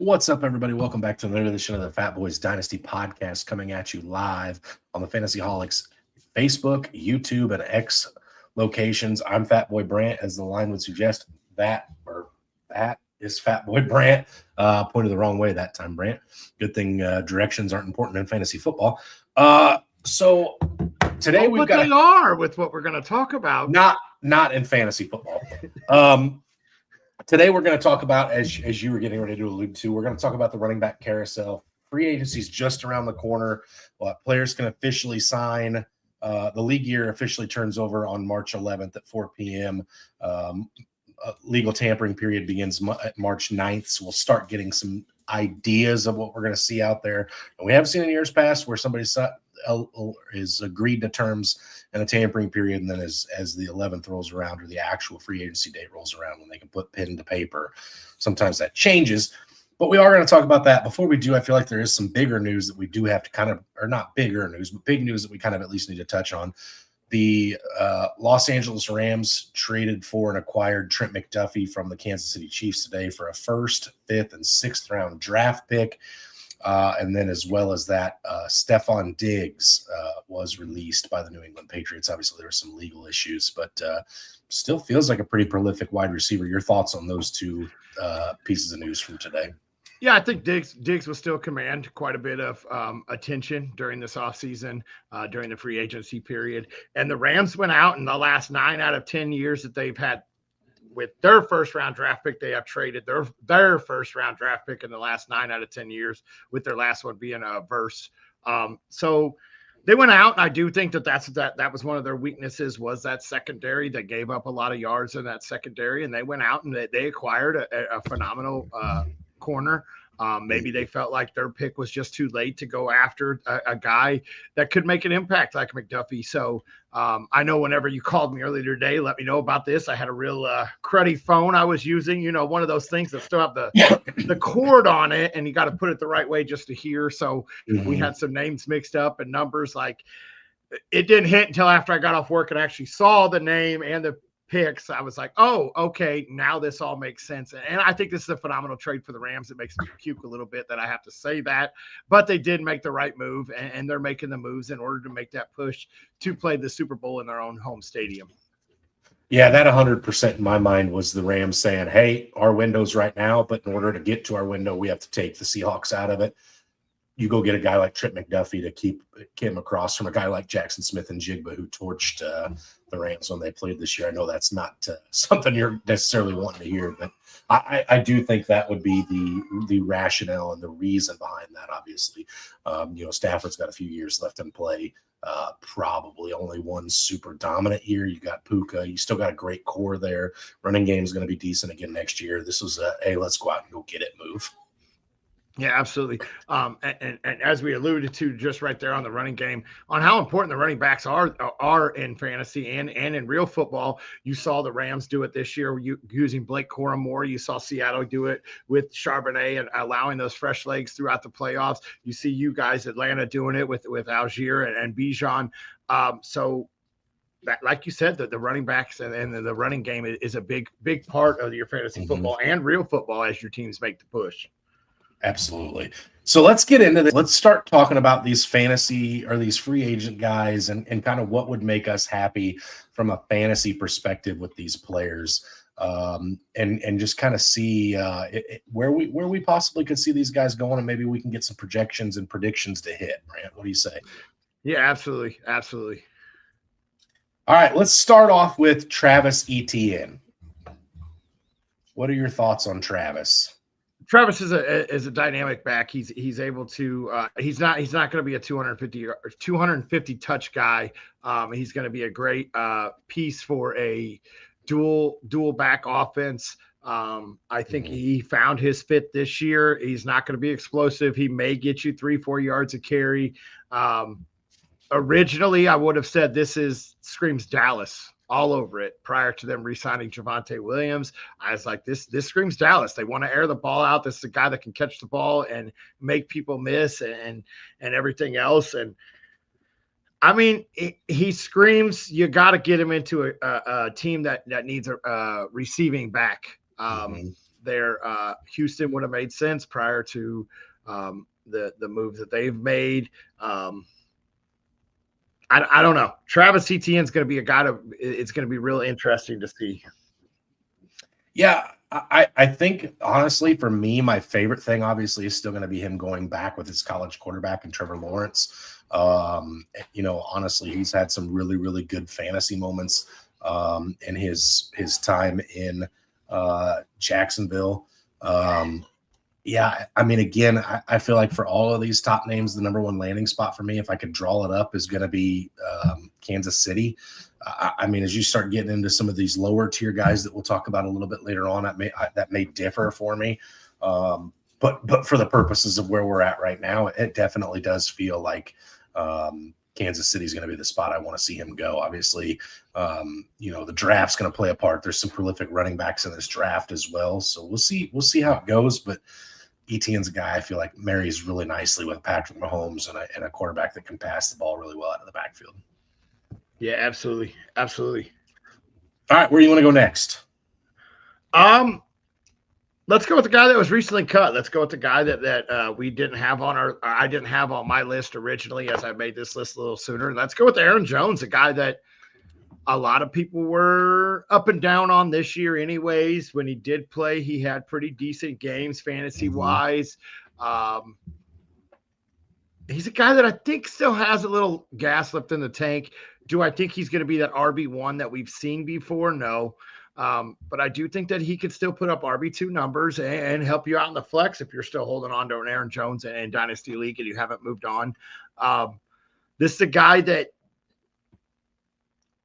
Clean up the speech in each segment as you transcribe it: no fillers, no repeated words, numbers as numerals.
What's up, everybody? Welcome back to another edition of the Fatboyz Dynasty podcast, coming at you live on the Fantasyholics Facebook, YouTube, and X locations. I'm Fatboy Brant, as the line would suggest. That is Fatboy Brant. Pointed the wrong way that time, Brant. Good thing directions aren't important in fantasy football. So today we've got. But they are with what we're going to talk about. Not in fantasy football. Today we're going to talk about, as you were getting ready to allude to, we're going to talk about the running back carousel. Free agency is just around the corner. Players can officially sign. The league year officially turns over on March 11th at 4 p.m. Legal tampering period begins March 9th, so we'll start getting some ideas of what we're going to see out there. And we haven't seen in years past where somebody is agreed to terms in a tampering period, and then as the 11th rolls around, or the actual free agency date rolls around, when they can put pen to paper, sometimes that changes. But we are going to talk about that. Before we do, I feel like there is some bigger news that we do have to kind of, or not bigger news, but big news that we kind of at least need to touch on. The Los Angeles Rams traded for and acquired Trent McDuffie from the Kansas City Chiefs today for a 1st, 5th, and 6th round draft pick. And then as well as that, Stefon Diggs was released by the New England Patriots. Obviously, there were some legal issues, but still feels like a pretty prolific wide receiver. Your thoughts on those two pieces of news from today? Yeah, I think Diggs will still command quite a bit of attention during this offseason, during the free agency period. And the Rams went out in the last 9 out of 10 years that they've had with their 1st round draft pick. They have traded their 1st round draft pick in the last 9 out of 10 years, with their last one being a verse. So they went out, and I do think that was one of their weaknesses, was that secondary. They gave up a lot of yards in that secondary, and they went out and they acquired a phenomenal corner. Maybe they felt like their pick was just too late to go after a guy that could make an impact like McDuffie. So I know whenever you called me earlier today, let me know about this. I had a real cruddy phone I was using, one of those things that still have the cord on it, and you got to put it the right way just to hear. So we had some names mixed up and numbers. Like, it didn't hit until after I got off work and actually saw the name and the picks. I was like, oh, okay, now this all makes sense. And I think this is a phenomenal trade for the Rams. It makes me puke a little bit that I have to say that, but they did make the right move, and they're making the moves in order to make that push to play the Super Bowl in their own home stadium. Yeah, that 100% in my mind was the Rams saying, hey, our window's right now, but in order to get to our window, we have to take the Seahawks out of it. You go get a guy like Trent McDuffie to keep him across from a guy like Jackson Smith and Jigba, who torched the Rams when they played this year. I know that's not something you're necessarily wanting to hear, but I do think that would be the rationale and the reason behind that. Obviously, Stafford's got a few years left in play. Probably only one super dominant year. You got Puka. You still got a great core there. Running game is going to be decent again next year. This was hey, let's go out and go get it move. Yeah, absolutely. And as we alluded to just right there on the running game, on how important the running backs are in fantasy and in real football. You saw the Rams do it this year using Blake Corum more. You saw Seattle do it with Charbonnet and allowing those fresh legs throughout the playoffs. You see you guys, Atlanta, doing it with Algier and Bijan. So that, like you said, the running backs and the running game is a big part of your fantasy football and real football as your teams make the push. Absolutely. So let's get into this. Let's start talking about these fantasy or these free agent guys and kind of what would make us happy from a fantasy perspective with these players, and just kind of see where we possibly could see these guys going, and maybe we can get some projections and predictions to hit. Brant, what do you say? Yeah, absolutely. Absolutely. All right, let's start off with Travis Etienne. What are your thoughts on Travis? Travis is a dynamic back. He's able to he's not going to be a 250 touch guy. He's going to be a great piece for a dual back offense. I think he found his fit this year. He's not going to be explosive. He may get you 3-4 yards a carry. Originally, I would have said this screams Dallas all over it prior to them re-signing Javonte Williams. I was like, this screams Dallas. They want to air the ball out. This is a guy that can catch the ball and make people miss and everything else. And I mean, he screams, you got to get him into a team that needs a receiving back. there. Houston would have made sense prior to the moves that they've made. I don't know. Travis Etienne is going to be a guy it's going to be real interesting to see. Yeah, I think honestly for me, my favorite thing obviously is still going to be him going back with his college quarterback and Trevor Lawrence. Honestly, he's had some really, really good fantasy moments in his time in Jacksonville. Yeah, I mean, again, I feel like for all of these top names, the number one landing spot for me, if I could draw it up, is going to be Kansas City. I mean, as you start getting into some of these lower tier guys that we'll talk about a little bit later on, that may differ for me. But for the purposes of where we're at right now, it definitely does feel like Kansas City is going to be the spot I want to see him go. Obviously, the draft's going to play a part. There's some prolific running backs in this draft as well. So we'll see how it goes. But Etienne's a guy I feel like marries really nicely with Patrick Mahomes and a quarterback that can pass the ball really well out of the backfield. Yeah, absolutely. Absolutely. All right, where do you want to go next? Let's go with the guy that was recently cut. Let's go with the guy that we didn't have I didn't have on my list originally as I made this list a little sooner. Let's go with Aaron Jones, a guy that a lot of people were up and down on this year anyways. When he did play, he had pretty decent games fantasy-wise. He's a guy that I think still has a little gas left in the tank. Do I think he's going to be that RB1 that we've seen before? No. But I do think that he could still put up RB2 numbers and help you out in the flex if you're still holding on to an Aaron Jones in Dynasty League and you haven't moved on. This is a guy that,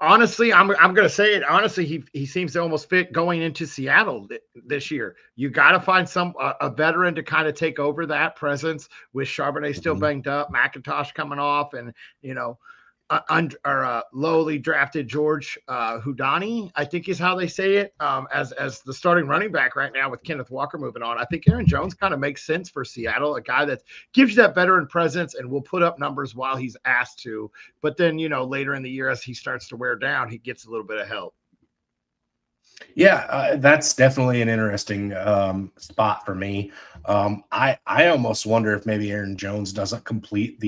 honestly, I'm going to say it. Honestly, he seems to almost fit going into Seattle this year. You got to find a veteran to kind of take over that presence with Charbonnet still banged up, McIntosh coming off, and lowly drafted George Houdani, I think is how they say it, as the starting running back right now with Kenneth Walker moving on. I think Aaron Jones kind of makes sense for Seattle, a guy that gives you that veteran presence and will put up numbers while he's asked to. But then, later in the year as he starts to wear down, he gets a little bit of help. Yeah, that's definitely an interesting spot for me. I almost wonder if maybe Aaron Jones doesn't complete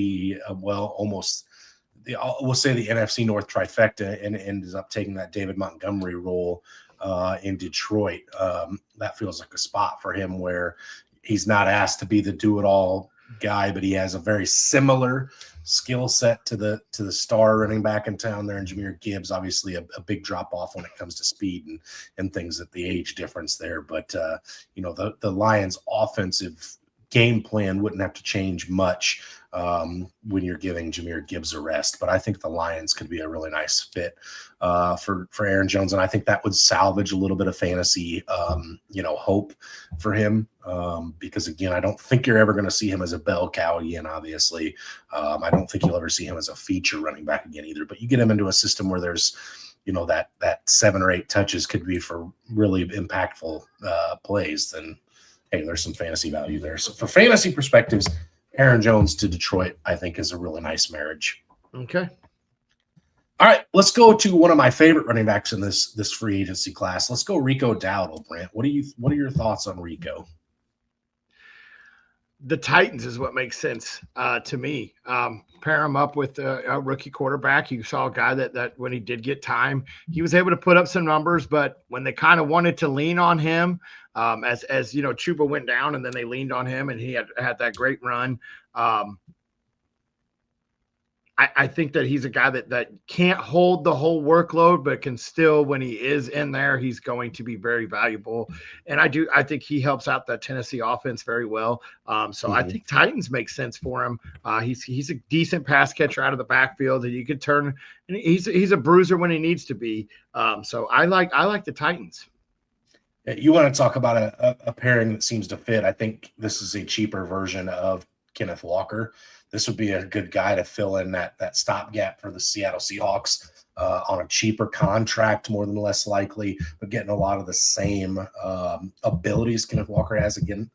we'll say the NFC North trifecta and ends up taking that David Montgomery role in Detroit. That feels like a spot for him where he's not asked to be the do-it-all guy, but he has a very similar skill set to the star running back in town there in Jahmyr Gibbs. Obviously a big drop off when it comes to speed and things at the age difference there. But the Lions offensive game plan wouldn't have to change much when you're giving Jahmyr Gibbs a rest. But I think the Lions could be a really nice fit for Aaron Jones. And I think that would salvage a little bit of fantasy, hope for him. Because again, I don't think you're ever going to see him as a bell cow again, obviously. I don't think you'll ever see him as a feature running back again either. But you get him into a system where there's, that 7 or 8 touches could be for really impactful plays, then hey, there's some fantasy value there. So for fantasy perspectives, Aaron Jones to Detroit, I think, is a really nice marriage. Okay. All right, let's go to one of my favorite running backs in this free agency class. Let's go Rico Dowdle, Brent. What are your thoughts on Rico? The Titans is what makes sense to me. Pair him up with a rookie quarterback. You saw a guy that when he did get time, he was able to put up some numbers, but when they kind of wanted to lean on him, as Chuba went down and then they leaned on him and he had that great run. I think that he's a guy that can't hold the whole workload, but can still, when he is in there, he's going to be very valuable. And I think he helps out the Tennessee offense very well. I think Titans make sense for him. He's a decent pass catcher out of the backfield that you can turn, and he's a bruiser when he needs to be. So I like the Titans. You want to talk about a pairing that seems to fit. I think this is a cheaper version of Kenneth Walker. This would be a good guy to fill in that stopgap for the Seattle Seahawks on a cheaper contract, more than less likely, but getting a lot of the same abilities Kenneth Walker has. Again,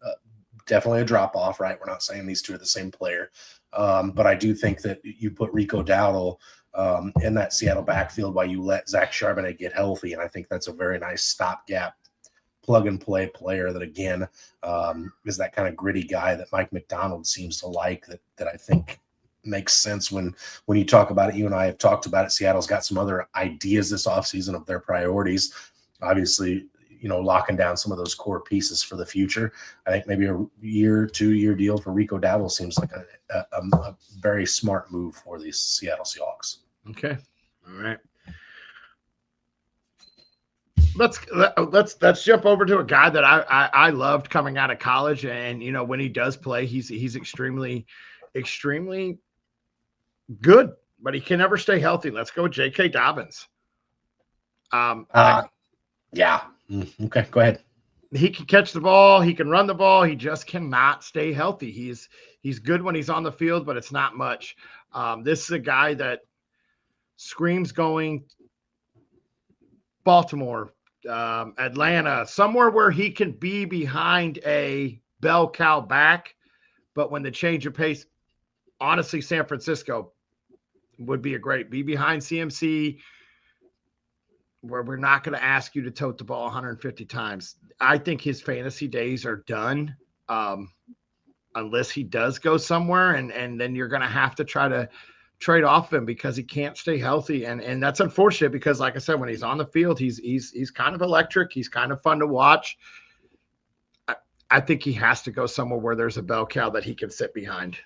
definitely a drop off, right? We're not saying these two are the same player, but I do think that you put Rico Dowdle in that Seattle backfield while you let Zach Charbonnet get healthy, and I think that's a very nice stopgap plug and play player that, again, is that kind of gritty guy that Mike McDonald seems to like, that I think makes sense when you talk about it. You and I have talked about it. Seattle's got some other ideas this offseason of their priorities. Obviously, locking down some of those core pieces for the future. I think maybe a 2-year deal for Rico Dowdle seems like a very smart move for the Seattle Seahawks. Okay. All right. Let's jump over to a guy that I loved coming out of college. And, when he does play, he's extremely, extremely good, but he can never stay healthy. Let's go with J.K. Dobbins. Yeah. Okay, go ahead. He can catch the ball. He can run the ball. He just cannot stay healthy. He's good when he's on the field, but it's not much. This is a guy that screams going Baltimore, Atlanta, somewhere where he can be behind a bell cow back. But when the change of pace, honestly, San Francisco would be be behind CMC, where we're not going to ask you to tote the ball 150 times. I think his fantasy days are done, unless he does go somewhere, and then you're going to have to try to trade off him because he can't stay healthy. And that's unfortunate because, like I said, when he's on the field, he's kind of electric. He's kind of fun to watch. I think he has to go somewhere where there's a bell cow that he can sit behind.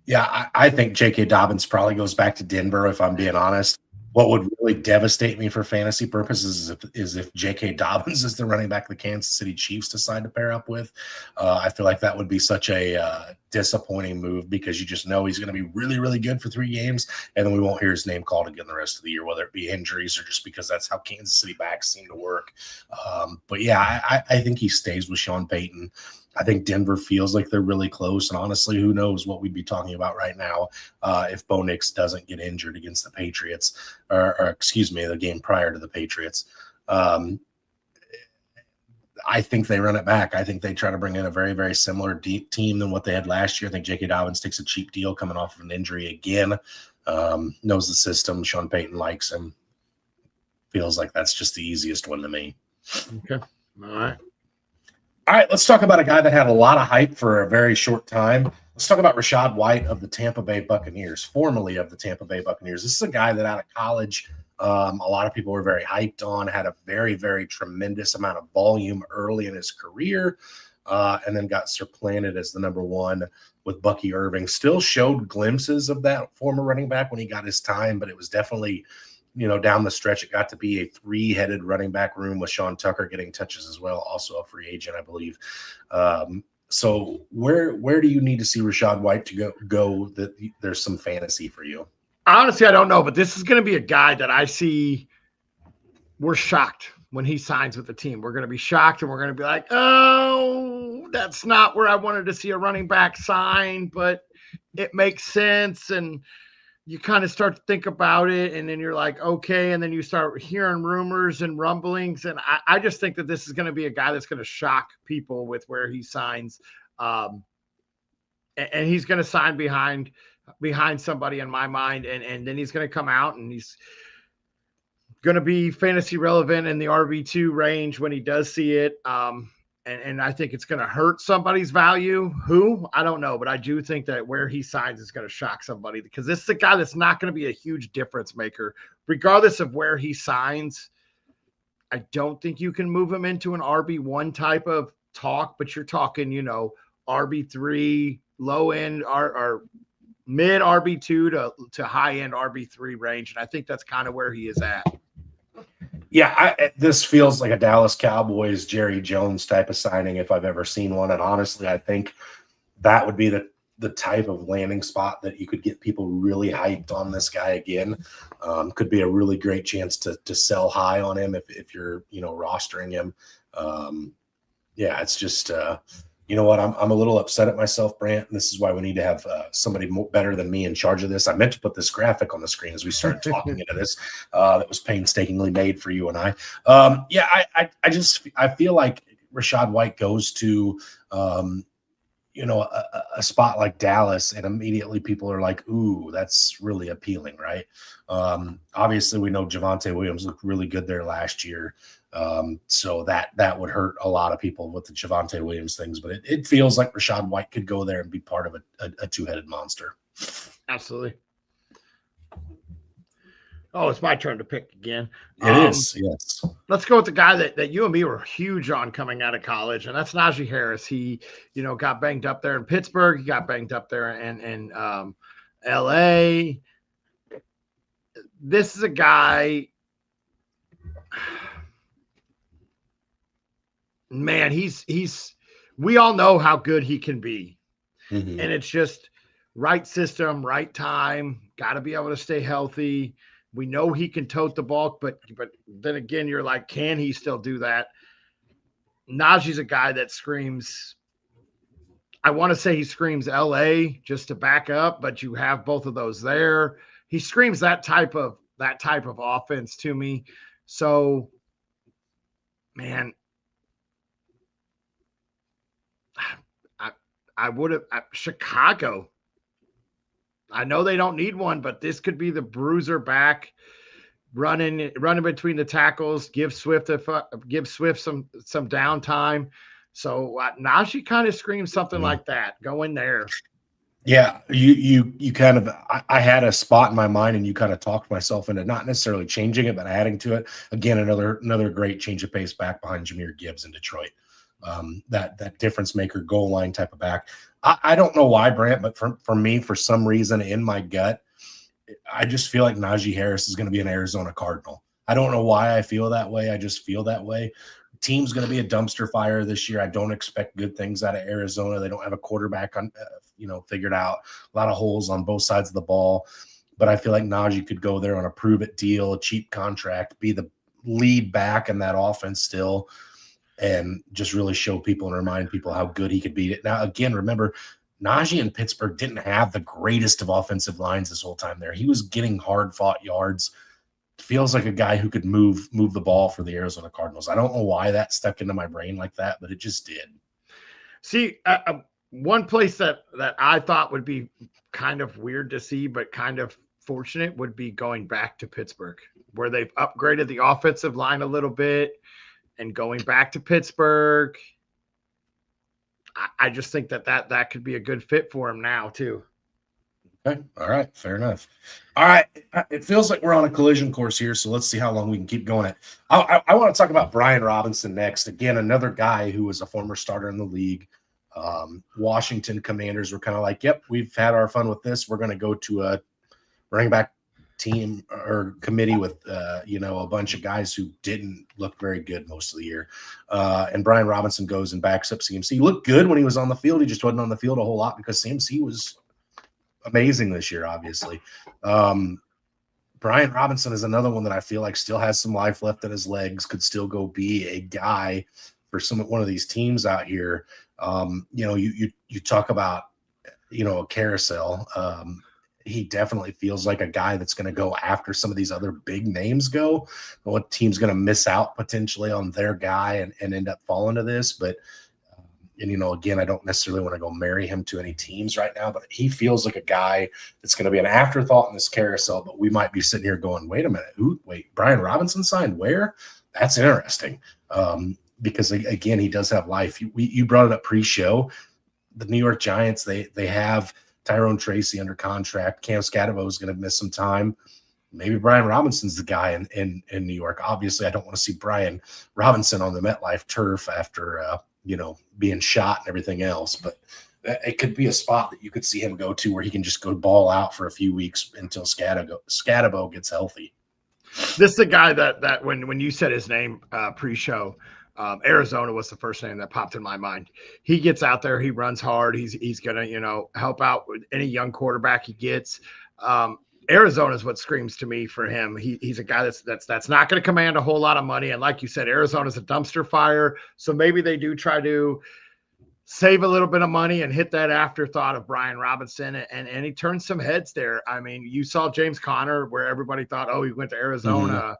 Yeah, I think J.K. Dobbins probably goes back to Denver, if I'm being honest. What would really devastate me for fantasy purposes is if J.K. Dobbins is the running back the Kansas City Chiefs decide to pair up with. I feel like that would be such a disappointing move because you just know he's going to be really, really good for 3 games, and then we won't hear his name called again the rest of the year, whether it be injuries or just because that's how Kansas City backs seem to work. But, yeah, I think he stays with Sean Payton. I think Denver feels like they're really close, and honestly, who knows what we'd be talking about right now if Bo Nix doesn't get injured against the Patriots, or excuse me, the game prior to the Patriots. I think they run it back. I think they try to bring in a very, very similar deep team than what they had last year. I think J.K. Dobbins takes a cheap deal coming off of an injury again, knows the system. Sean Payton likes him. Feels like that's just the easiest one to me. Okay. All right. All right, let's talk about a guy that had a lot of hype for a very short time. Let's talk about Rachaad White of the Tampa Bay Buccaneers, formerly of the Tampa Bay Buccaneers. This is a guy that out of college, a lot of people were very hyped on, had a very, very tremendous amount of volume early in his career, and then got supplanted as the number 1 with Bucky Irving. Still showed glimpses of that former running back when he got his time, but it was definitely – down the stretch, it got to be a 3-headed running back room with Sean Tucker getting touches as well, also a free agent, I believe. So where do you need to see Rachaad White to go that there's some fantasy for you? Honestly, I don't know, but this is going to be a guy that I see we're shocked when he signs with the team. We're going to be shocked, and we're going to be like, oh, that's not where I wanted to see a running back sign, but it makes sense, and you kind of start to think about it, and then you're like, okay. And then you start hearing rumors and rumblings. And I just think that this is going to be a guy that's going to shock people with where he signs. And he's going to sign behind somebody in my mind. And then he's going to come out and he's going to be fantasy relevant in the RB2 range when he does see it. And I think it's going to hurt somebody's value. Who? I don't know. But I do think that where he signs is going to shock somebody because this is a guy that's not going to be a huge difference maker. Regardless of where he signs, I don't think you can move him into an RB1 type of talk, but you're talking, RB3, low end or mid RB2 to high end RB3 range. And I think that's kind of where he is at. Yeah, this feels like a Dallas Cowboys, Jerry Jones type of signing if I've ever seen one. And honestly, I think that would be the type of landing spot that you could get people really hyped on this guy again. Could be a really great chance to sell high on him if you're, rostering him. Yeah, it's just you know what? I'm a little upset at myself, Brant. And this is why we need to have somebody better than me in charge of this. I meant to put this graphic on the screen as we started talking into this. That was painstakingly made for you and I. Yeah, I feel like Rachaad White goes to a spot like Dallas, and immediately people are like, "Ooh, that's really appealing," right? Obviously, we know Javonte Williams looked really good there last year. So that would hurt a lot of people with the Javonte Williams things, but it feels like Rachaad White could go there and be part of a two-headed monster. Absolutely. Oh, it's my turn to pick again. It is, yes. Let's go with the guy that you and me were huge on coming out of college, and that's Najee Harris. He, got banged up there in Pittsburgh. He got banged up there in L.A. This is a guy, man, we all know how good he can be. Mm-hmm. And it's just right system, right time, got to be able to stay healthy. We know he can tote the ball, but then again, you're like, can he still do that? Najee's a guy that screams, I want to say he screams LA just to back up, but you have both of those there. He screams that type of offense to me. So, man, I would have Chicago. I know they don't need one, but this could be the bruiser back running between the tackles, give Swift some downtime. So Najee kind of screams something like that. Go in there. Yeah, you kind of I had a spot in my mind, and you kind of talked myself into not necessarily changing it, but adding to it. Again, another great change of pace back behind Jahmyr Gibbs in Detroit. That difference maker, goal line type of back. I don't know why, Brant, but for me, for some reason in my gut, I just feel like Najee Harris is going to be an Arizona Cardinal. I don't know why I feel that way. I just feel that way. Team's going to be a dumpster fire this year. I don't expect good things out of Arizona. They don't have a quarterback figured out. A lot of holes on both sides of the ball. But I feel like Najee could go there on a prove-it deal, a cheap contract, be the lead back in that offense still, and just really show people and remind people how good he could be. Now, again, remember, Najee in Pittsburgh didn't have the greatest of offensive lines this whole time there. He was getting hard-fought yards. Feels like a guy who could move the ball for the Arizona Cardinals. I don't know why that stuck into my brain like that, but it just did. See, one place that I thought would be kind of weird to see, but kind of fortunate, would be going back to Pittsburgh, where they've upgraded the offensive line a little bit. And going back to Pittsburgh, I just think that could be a good fit for him now, too. Okay. All right. Fair enough. All right. It feels like we're on a collision course here, so let's see how long we can keep going. I want to talk about Brian Robinson next. Again, another guy who was a former starter in the league. Washington Commanders were kind of like, yep, we've had our fun with this. We're going to go to a running back team or committee with a bunch of guys who didn't look very good most of the year, and Brian Robinson goes and backs up CMC. He looked good when he was on the field. He just wasn't on the field a whole lot because CMC was amazing this year, obviously. Brian Robinson is another one that I feel like still has some life left in his legs, could still go be a guy for one of these teams out here. You talk about a carousel. He definitely feels like a guy that's going to go after some of these other big names go. What team's going to miss out potentially on their guy and end up falling to this? But, again, I don't necessarily want to go marry him to any teams right now, but he feels like a guy that's going to be an afterthought in this carousel. But we might be sitting here going, wait a minute, Brian Robinson signed where? That's interesting. Because, again, he does have life. You brought it up pre-show. The New York Giants, they have Tyrone Tracy under contract. Cam Scatterbo is going to miss some time. Maybe Brian Robinson's the guy in New York. Obviously, I don't want to see Brian Robinson on the MetLife turf after being shot and everything else. But it could be a spot that you could see him go to where he can just go ball out for a few weeks until Scatterbo gets healthy. This is a guy that when you said his name pre-show, Arizona was the first name that popped in my mind. He gets out there, he runs hard. He's gonna, help out with any young quarterback he gets. Arizona is what screams to me for him. He's a guy that's not going to command a whole lot of money, and like you said, Arizona's a dumpster fire. So maybe they do try to save a little bit of money and hit that afterthought of Brian Robinson, and he turned some heads there. I mean, you saw James Conner, where everybody thought, oh, he went to Arizona. Mm-hmm.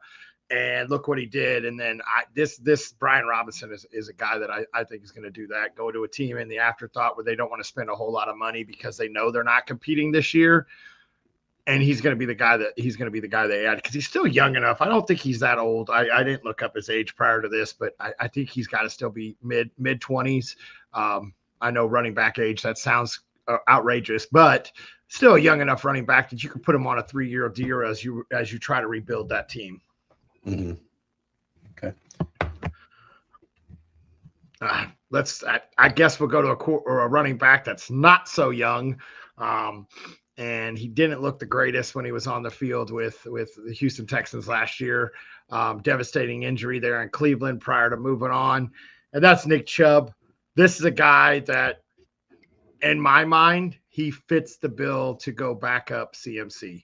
And look what he did. And then this Brian Robinson is a guy that I think is going to do that, go to a team in the afterthought where they don't want to spend a whole lot of money because they know they're not competing this year. and he's going to be the guy they add because he's still young enough. I don't think he's that old. I didn't look up his age prior to this, but I think he's got to still be mid 20s. I know running back age, that sounds outrageous, but still a young enough running back that you could put him on a 3-year deal as you try to rebuild that team. Mm-hmm. Okay. I guess we'll go to a running back that's not so young. And he didn't look the greatest when he was on the field with the Houston Texans last year. Devastating injury there in Cleveland prior to moving on. And that's Nick Chubb. This is a guy that, in my mind, he fits the bill to go back up CMC.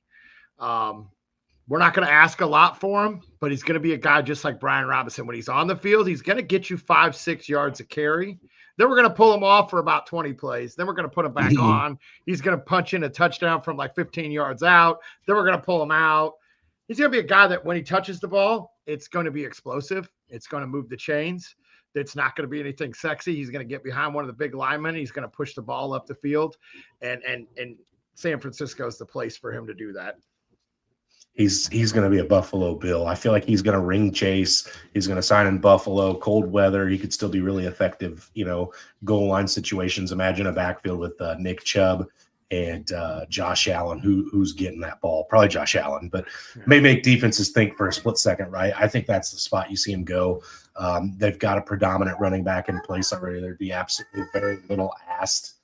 We're not going to ask a lot for him, but he's going to be a guy just like Brian Robinson. When he's on the field, he's going to get you 5-6 yards a carry. Then we're going to pull him off for about 20 plays. Then we're going to put him back on. He's going to punch in a touchdown from like 15 yards out. Then we're going to pull him out. He's going to be a guy that when he touches the ball, it's going to be explosive. It's going to move the chains. It's not going to be anything sexy. He's going to get behind one of the big linemen. He's going to push the ball up the field. And San Francisco is the place for him to do that. He's going to be a Buffalo Bill. I feel like he's going to ring chase. He's going to sign in Buffalo, cold weather. He could still be really effective, goal line situations. Imagine a backfield with Nick Chubb and Josh Allen, who's getting that ball. Probably Josh Allen, but may make defenses think for a split second, right? I think that's the spot you see him go. They've got a predominant running back in place already. There'd be absolutely very little asked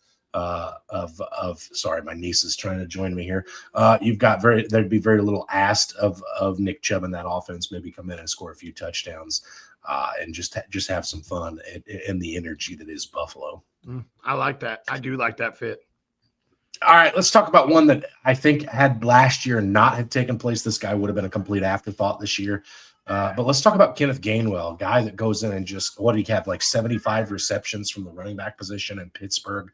sorry, my niece is trying to join me here. There'd be very little asked of Nick Chubb in that offense. Maybe come in and score a few touchdowns and just have some fun and the energy that is Buffalo. I like that. I do like that fit. All right, let's talk about one that I think had last year not have taken place. This guy would have been a complete afterthought this year. But let's talk about Kenneth Gainwell, a guy that goes in and just, what did he have, like 75 receptions from the running back position in Pittsburgh.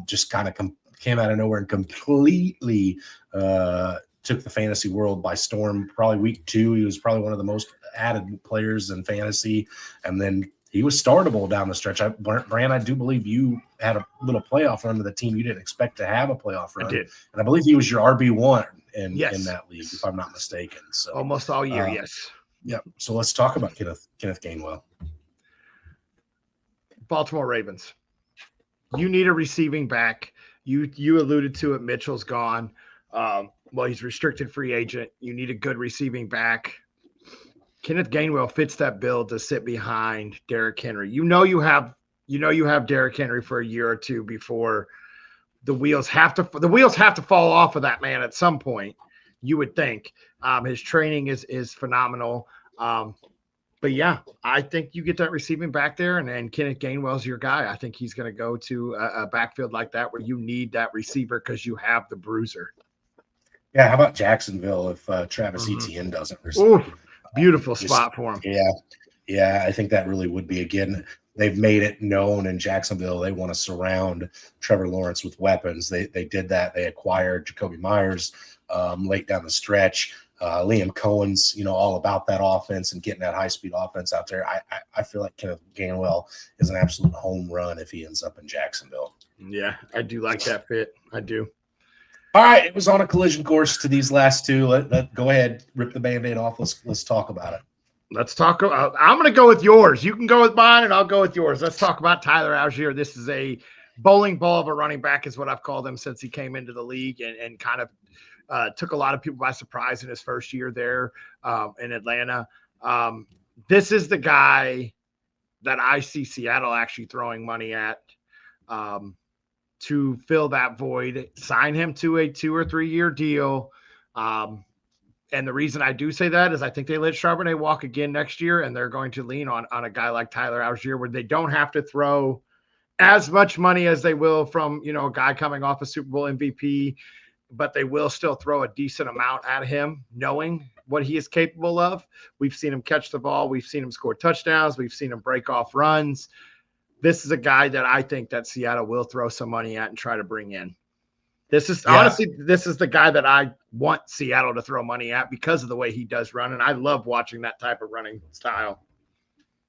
Just kind of came out of nowhere and completely took the fantasy world by storm. Probably week 2, he was probably one of the most added players in fantasy. And then he was startable down the stretch. Brand, I do believe you had a little playoff run with a team you didn't expect to have a playoff run. I did. And I believe he was your RB1 in that league, if I'm not mistaken. So almost all year, yes. Yep. So let's talk about Kenneth Gainwell. Baltimore Ravens. You need a receiving back. You alluded to it. Mitchell's gone. He's restricted free agent. You need a good receiving back. Kenneth Gainwell fits that bill to sit behind Derrick Henry. You have Derrick Henry for a year or two before the wheels have to fall off of that man at some point. You would think. His training is phenomenal. But yeah, I think you get that receiving back there, and Kenneth Gainwell's your guy. I think he's going to go to a backfield like that where you need that receiver because you have the bruiser. Yeah, how about Jacksonville if Travis Etienne doesn't receive? Ooh, beautiful spot for him. Yeah, I think that really would be. Again, they've made it known in Jacksonville they want to surround Trevor Lawrence with weapons. They did that. They acquired Jacoby Myers late down the stretch. Liam Cohen's, all about that offense and getting that high-speed offense out there. I feel like Kenneth Gainwell is an absolute home run if he ends up in Jacksonville. Yeah, I do like that fit. I do. All right, it was on a collision course to these last two. Let go ahead, rip the Band-Aid off. Let's talk about it. Let's talk. I'm going to go with yours. You can go with mine, and I'll go with yours. Let's talk about Tyler Algier. This is a bowling ball of a running back is what I've called him since he came into the league and kind of took a lot of people by surprise in his first year there in Atlanta. This is the guy that I see Seattle actually throwing money at to fill that void, sign him to a 2 or 3 year deal. And the reason I do say that is I think they let Charbonnet walk again next year, and they're going to lean on a guy like Tyler Algier where they don't have to throw as much money as they will from, a guy coming off a Super Bowl MVP, but they will still throw a decent amount at him, knowing what he is capable of. We've seen him catch the ball. We've seen him score touchdowns. We've seen him break off runs. This is a guy that I think that Seattle will throw some money at and try to bring in. Honestly, this is the guy that I want Seattle to throw money at because of the way he does run. And I love watching that type of running style.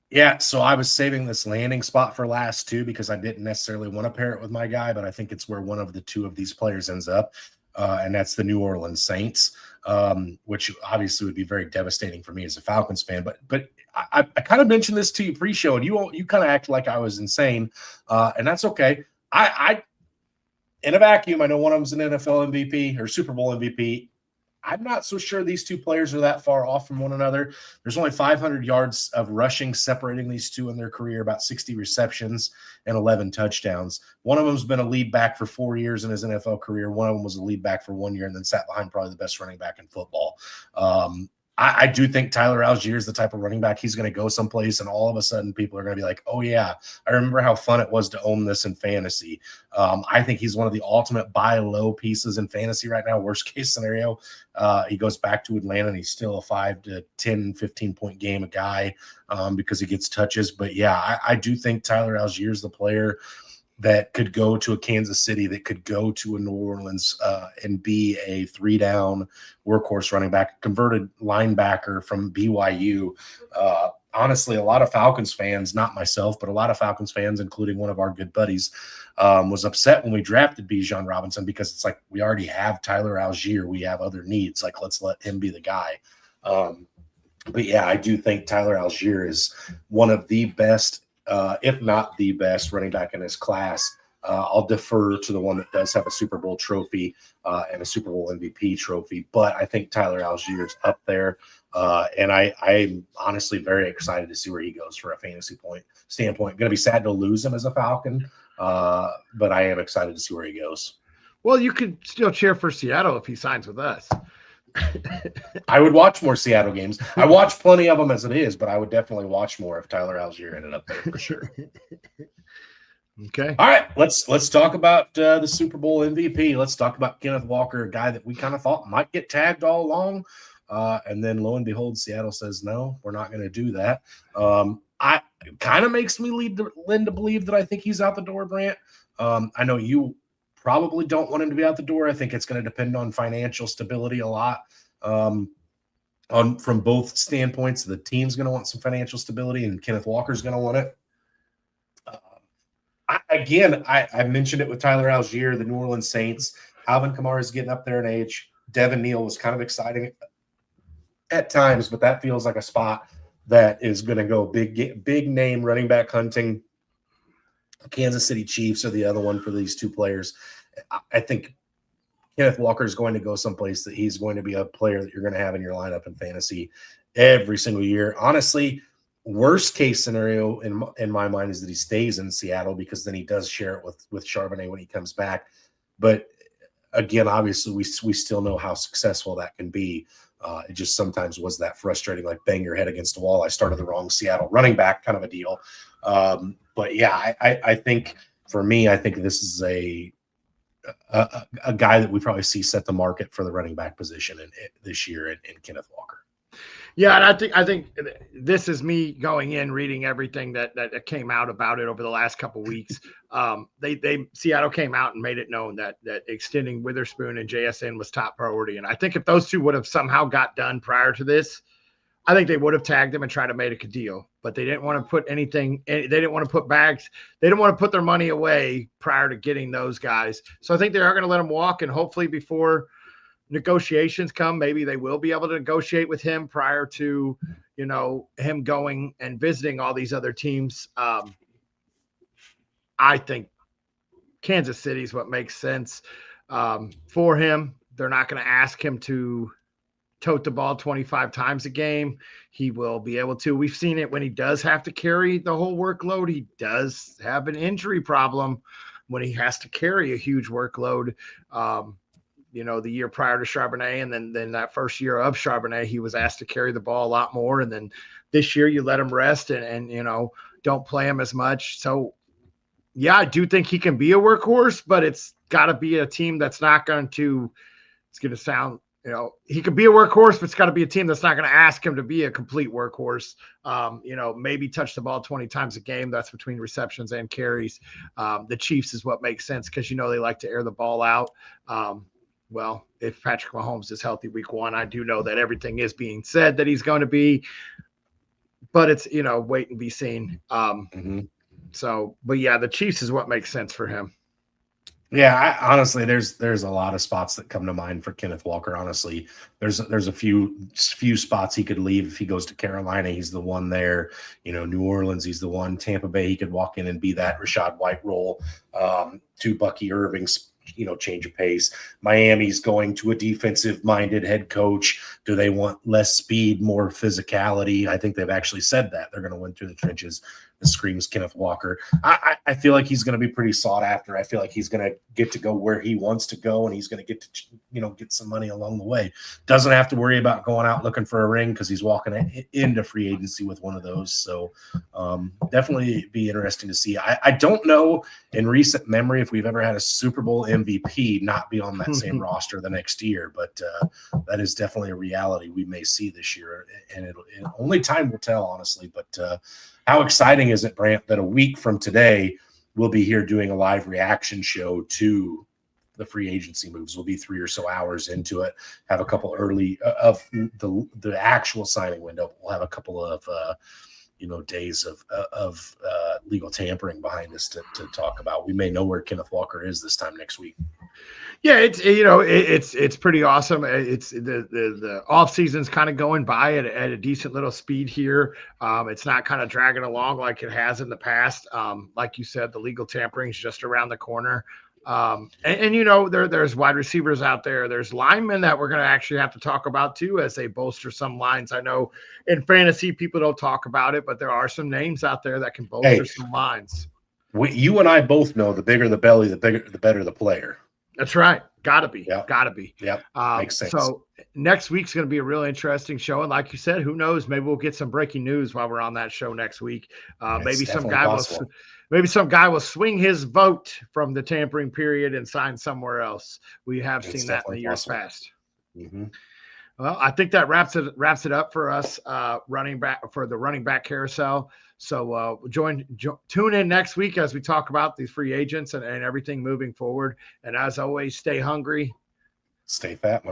Yeah, so I was saving this landing spot for last too because I didn't necessarily want to pair it with my guy, but I think it's where one of the two of these players ends up. and that's the New Orleans Saints, which obviously would be very devastating for me as a Falcons fan. But I kind of mentioned this to you pre-show, and you kind of acted like I was insane, and that's okay. I in a vacuum, I know one of them's an NFL MVP or Super Bowl MVP. I'm not so sure these two players are that far off from one another. There's only 500 yards of rushing separating these two in their career, about 60 receptions and 11 touchdowns. One of them's been a lead back for 4 years in his NFL career. One of them was a lead back for 1 year and then sat behind probably the best running back in football. I do think Tyler Algier is the type of running back he's going to go someplace, and all of a sudden people are going to be like, oh, yeah, I remember how fun it was to own this in fantasy. I think he's one of the ultimate buy low pieces in fantasy right now. Worst case scenario, he goes back to Atlanta and he's still a 5 to 10, 15-point game a guy because he gets touches. But, yeah, I do think Tyler Algier is the player that could go to a Kansas City, that could go to a New Orleans and be a 3-down workhorse running back, converted linebacker from BYU. Honestly, a lot of Falcons fans, not myself, but a lot of Falcons fans, including one of our good buddies, was upset when we drafted Bijan Robinson because it's like we already have Tyler Algier. We have other needs. Like, let's let him be the guy. But, yeah, I do think Tyler Algier is one of the best, if not the best running back in his class. I'll defer to the one that does have a Super Bowl trophy and a Super Bowl MVP trophy, but I think Tyler Algier is up there, and I'm honestly very excited to see where he goes for a fantasy standpoint. Going to be sad to lose him as a Falcon, but I am excited to see where he goes. Well, you could still cheer for Seattle if he signs with us. I would watch more Seattle games. I watch plenty of them as it is, but I would definitely watch more if Tyler Algier ended up there for sure. Okay. All right, let's talk about the Super Bowl MVP. Let's talk about Kenneth Walker, a guy that we kind of thought might get tagged all along, and then lo and behold, Seattle says no, we're not going to do that. I kind of makes me lean to believe that I think he's out the door, Brant. I know you probably don't want him to be out the door. I think it's going to depend on financial stability a lot. From both standpoints, the team's going to want some financial stability, and Kenneth Walker's going to want it. I mentioned it with Tyler Algier, the New Orleans Saints. Alvin Kamara is getting up there in age. Devin Neal was kind of exciting at times, but that feels like a spot that is going to go big name running back hunting. Kansas City Chiefs are the other one for these two players. I think Kenneth Walker is going to go someplace that he's going to be a player that you're going to have in your lineup in fantasy every single year. Honestly, worst case scenario in my mind is that he stays in Seattle because then he does share it with Charbonnet when he comes back. But again, obviously, we still know how successful that can be. It just sometimes was that frustrating, like bang your head against the wall. I started the wrong Seattle running back kind of a deal. But yeah, I think for me, I think this is a guy that we probably see set the market for the running back position this year in Kenneth Walker. Yeah, and I think this is me going in reading everything that came out about it over the last couple of weeks. Seattle came out and made it known that extending Witherspoon and JSN was top priority, and I think if those two would have somehow got done prior to this, I think they would have tagged them and tried to make a deal. But they didn't want to put anything. They didn't want to put bags. They didn't want to put their money away prior to getting those guys. So I think they are going to let them walk, and hopefully before negotiations come, maybe they will be able to negotiate with him prior to, him going and visiting all these other teams. I think Kansas City is what makes sense for him. They're not going to ask him to tote the ball 25 times a game. He will be able to. We've seen it when he does have to carry the whole workload. He does have an injury problem when he has to carry a huge workload. The year prior to Charbonnet, and then that first year of Charbonnet, he was asked to carry the ball a lot more. And then this year you let him rest and don't play him as much. So yeah, I do think he can be a workhorse, but it's got to be a team that's not going to, it's going to sound, he could be a workhorse, but it's got to be a team that's not going to ask him to be a complete workhorse. Maybe touch the ball 20 times a game. That's between receptions and carries. The Chiefs is what makes sense because, they like to air the ball out. Well, if Patrick Mahomes is healthy week 1, I do know that everything is being said that he's going to be, but it's, wait and be seen. So, but yeah, the Chiefs is what makes sense for him. Yeah, honestly, there's a lot of spots that come to mind for Kenneth Walker. Honestly, there's a few spots he could leave if he goes to Carolina. He's the one there. New Orleans, he's the one. Tampa Bay, he could walk in and be that Rashad White role. To Bucky Irving's, change of pace. Miami's going to a defensive-minded head coach. Do they want less speed, more physicality? I think they've actually said that they're going to win through the trenches. It screams Kenneth Walker. I feel like he's going to be pretty sought after. I feel like he's going to get to go where he wants to go, and he's going to get to, get some money along the way. Doesn't have to worry about going out looking for a ring because he's walking into free agency with one of those. So definitely be interesting to see. I don't know in recent memory if we've ever had a Super Bowl MVP not be on that same roster the next year, but that is definitely a reality we may see this year, and only time will tell, honestly. But how exciting is it, Brant, that a week from today we'll be here doing a live reaction show to the free agency moves? We'll be 3 or so hours into it, have a couple early of the actual signing window. We'll have a couple of days of legal tampering behind us to talk about. We may know where Kenneth Walker is this time next week. Yeah, it's pretty awesome. It's the off season's kind of going by at a decent little speed here. It's not kind of dragging along like it has in the past. Like you said, the legal tampering is just around the corner. There's wide receivers out there. There's linemen that we're going to actually have to talk about too, as they bolster some lines. I know in fantasy people don't talk about it, but there are some names out there that can bolster some lines. You and I both know the bigger the belly, the better the player. That's right. Gotta be. Yep. Gotta be. Yep. Makes sense. So next week's going to be a really interesting show. And like you said, who knows? Maybe we'll get some breaking news while we're on that show next week. Maybe some guy will swing his vote from the tampering period and sign somewhere else. We have seen that in the years past. Mm-hmm. Well, I think that wraps it up for us running back carousel. So tune in next week as we talk about these free agents and everything moving forward. And as always, stay hungry, stay fat.